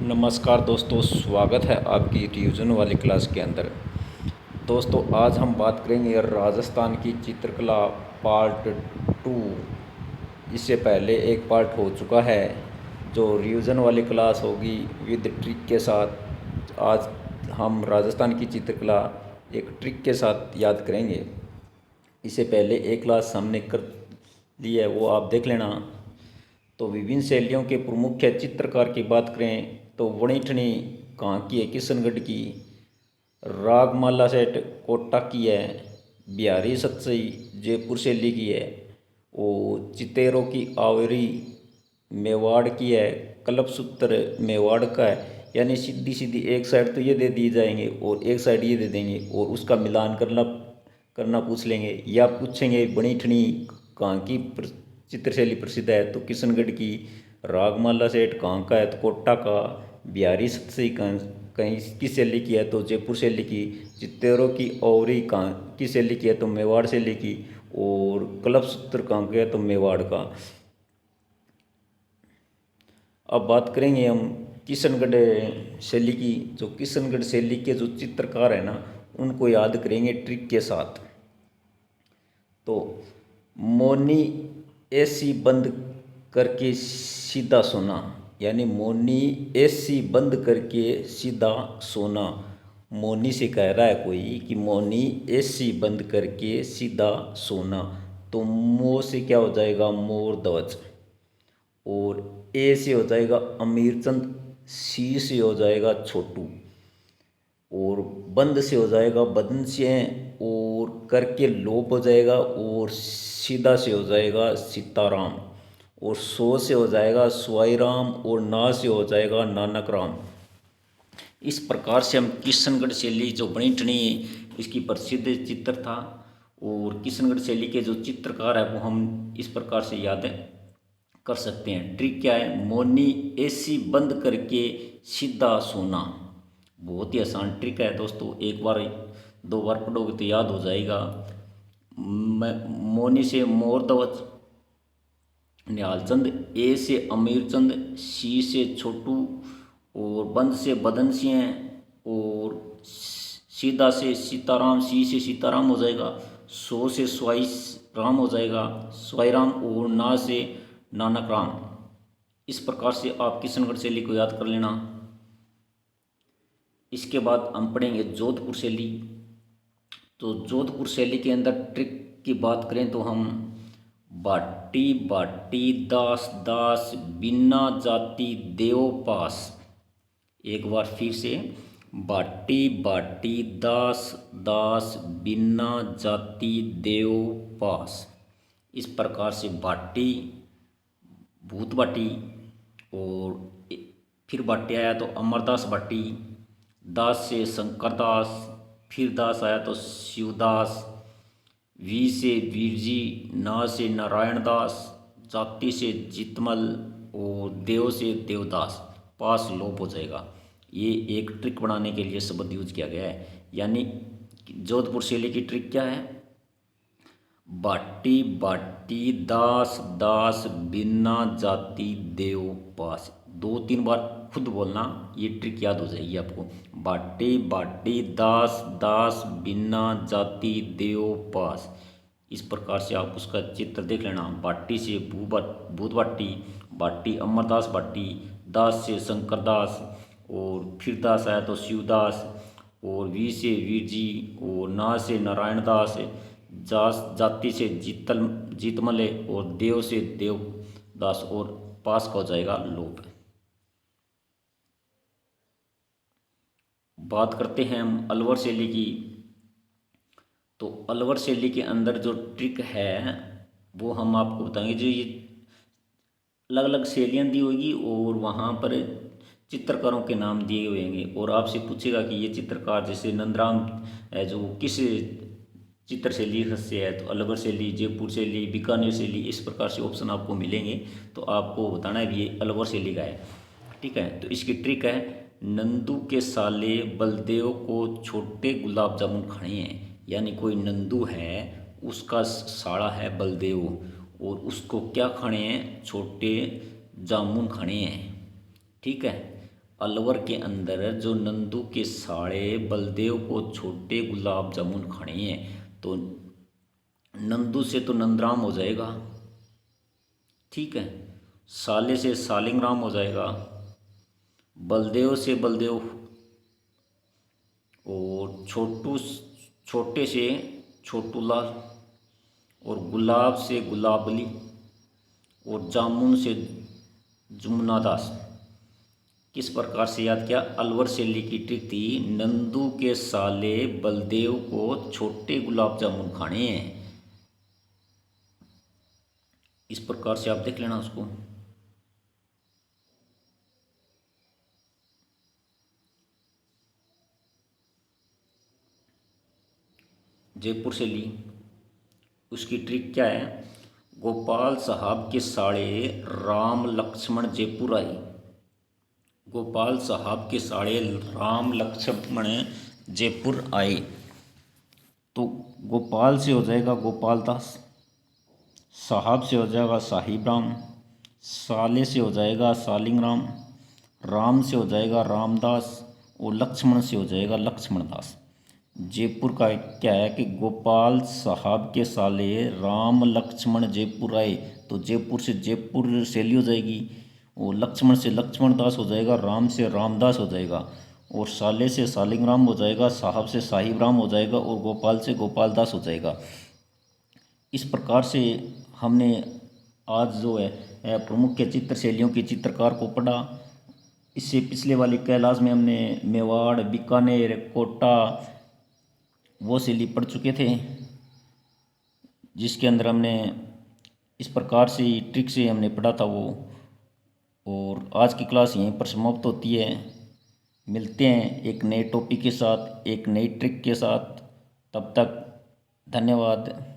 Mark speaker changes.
Speaker 1: नमस्कार दोस्तों, स्वागत है आपकी ट्यूशन वाली क्लास के अंदर। दोस्तों, आज हम बात करेंगे राजस्थान की चित्रकला पार्ट 2। इससे पहले एक पार्ट हो चुका है जो रिवीजन वाली क्लास होगी विद ट्रिक के साथ। आज हम राजस्थान की चित्रकला एक ट्रिक के साथ याद करेंगे। इससे पहले एक क्लास हमने कर ली है, वो आप देख लेना। तो विभिन्न शैलियों के प्रमुख चित्रकार की बात करें तो वणिठनी कहाँ की है? किशनगढ़ की। रागमाला सेठ कोटा की है। बिहारी सतसई जयपुर शैली की है। और चितेरों की आवरी मेवाड़ की है। कल्पसूत्र मेवाड़ का है। यानी सीधी सीधी एक साइड तो ये दे दिए जाएंगे और एक साइड ये दे देंगे और उसका मिलान करना करना पूछ लेंगे, या पूछेंगे बणिठनी कहाँ की चित्रशैली प्रसिद्ध है तो किशनगढ़ की। रागमाला सेठ कहाँ का है तो कोटा का। बिहारी सतसई कहीं की शैली की है तो जयपुर शैली की। चित्तेरों की औरी कहाँ की शैली की है तो मेवाड़ शैली की। और कल्पसूत्र कहाँ का है तो मेवाड़ का। अब बात करेंगे हम किशनगढ़ शैली की। जो किशनगढ़ शैली के जो चित्रकार है ना, उनको याद करेंगे ट्रिक के साथ। तो मौनी ऐसी बंद करके सीधा सोना, यानी मौनी ऐसी बंद करके सीधा सोना। मौनी से कह रहा है कोई कि मौनी ऐसी बंद करके सीधा सोना। तो मो से क्या हो जाएगा? मोर ध्वज। और ए से हो जाएगा अमीरचंद। सी से हो जाएगा छोटू। और बंद से हो जाएगा बदन से। और करके लोप हो जाएगा। और सीधा से हो जाएगा सीताराम। और सो से हो जाएगा स्वाई राम। और ना से हो जाएगा नानक राम। इस प्रकार से हम किशनगढ़ शैली जो बनी ठनी इसकी प्रसिद्ध चित्र था। और किशनगढ़ शैली के जो चित्रकार है वो हम इस प्रकार से याद कर सकते हैं। ट्रिक क्या है? मौनी ऐसी बंद करके सीधा सोना। बहुत ही आसान ट्रिक है दोस्तों, एक बार दो बार पढ़ोगे तो याद हो जाएगा। मौनी से मोर ध्वज, निहालचंद, ए से अमीरचंद, सी से छोटू, और बंद से बदन सिंह, और सीधा से सीताराम। सी से सीताराम हो जाएगा। सो से स्वाई राम हो जाएगा, स्वाई राम। और ना से नानक राम। इस प्रकार से आप किशनगढ़ शैली को याद कर लेना। इसके बाद हम पढ़ेंगे जोधपुर शैली। तो जोधपुर शैली के अंदर ट्रिक की बात करें तो हम बाटी बाटी दास दास बिना जाति देव पास। एक बार फिर से, बाटी बाटी दास दास बिना जाति देव पास। इस प्रकार से बाटी, भूत बाटी, और फिर बाटी आया तो अमरदास बाटी। दास से शंकर दास, फिर दास आया तो शिवदास। वी से वीरजी, ना से नारायण दास, जाति से जीतमल, और देव से देवदास। पास लोप हो जाएगा। ये एक ट्रिक बनाने के लिए शब्द यूज किया गया है। यानी जोधपुर शैली की ट्रिक क्या है? बाटी बाटी दास दास बिना जाति देव पास। दो तीन बार खुद बोलना, ये ट्रिक याद हो जाएगी आपको। बाटी बाटी दास दास बिना जाति देव पास। इस प्रकार से आप उसका चित्र देख लेना। बाटी से भूत बाटी, बाटी अमरदास बाटी, दास से शंकर दास, और फिर दास आया तो शिवदास, और वी से वीर जी, और ना से नारायण दास, जाति से जीतमल है, और देव से देवदास, और पास का हो जाएगा लोप। बात करते हैं हम अलवर शैली की। तो अलवर शैली के अंदर जो ट्रिक है वो हम आपको बताएंगे। जो ये अलग अलग शैलियाँ दी होगी और वहाँ पर चित्रकारों के नाम दिए हुए होंगे, और आपसे पूछेगा कि ये चित्रकार जैसे नंदराम है जो किस चित्र शैली से है, तो अलवर शैली, जयपुर शैली, बीकानेर शैली। इस प्रकार से ऑप्शन आपको मिलेंगे, तो आपको बताना है भी ये अलवर शैली का है। ठीक है, तो इसकी ट्रिक है, नंदू के साले बलदेव को छोटे गुलाब जामुन खाने हैं। यानी कोई नंदू है, उसका साला है बलदेव, और उसको क्या खाने हैं? छोटे जामुन खाने हैं। ठीक है, अलवर के अंदर जो नंदू के साले बलदेव को छोटे गुलाब जामुन खाने हैं, तो नंदू से तो नंदराम हो जाएगा, ठीक है। साले से सालिंग राम हो जाएगा, बलदेव से बलदेव, और छोटू छोटे से छोटू लाल, और गुलाब से गुलाबली, और जामुन से जमुना दास। किस प्रकार से याद किया? अलवर शैली की ट्रिक थी, नंदू के साले बलदेव को छोटे गुलाब जामुन खाने हैं। इस प्रकार से आप देख लेना उसको। जयपुर शैली, उसकी ट्रिक क्या है? गोपाल साहब के साड़े राम लक्ष्मण जयपुर आए। गोपाल साहब के साड़े राम लक्ष्मण जयपुर आए, तो गोपाल से हो जाएगा गोपाल दास, साहब से हो जाएगा साहिब राम, साले से हो जाएगा सालिंग राम, राम से हो जाएगा रामदास, और लक्ष्मण से हो जाएगा लक्ष्मण दास। जयपुर का क्या है कि गोपाल साहब के साले राम लक्ष्मण जयपुर आए, तो जयपुर से जयपुर शैली हो जाएगी, और लक्ष्मण से लक्ष्मण दास हो जाएगा, राम से रामदास हो जाएगा, और साले से सालिंग राम हो जाएगा, साहब से साहिब राम हो जाएगा, और गोपाल से गोपाल दास हो जाएगा। इस प्रकार से हमने आज जो है प्रमुख चित्र शैलियों के चित्रकार को पढ़ा। इससे पिछले वाली क्लास में हमने मेवाड़, बीकानेर, कोटा वो शैली पढ़ चुके थे, जिसके अंदर हमने इस प्रकार से ट्रिक से हमने पढ़ा था वो। और आज की क्लास यहीं पर समाप्त होती है। मिलते हैं एक नए टॉपिक के साथ, एक नई ट्रिक के साथ। तब तक धन्यवाद।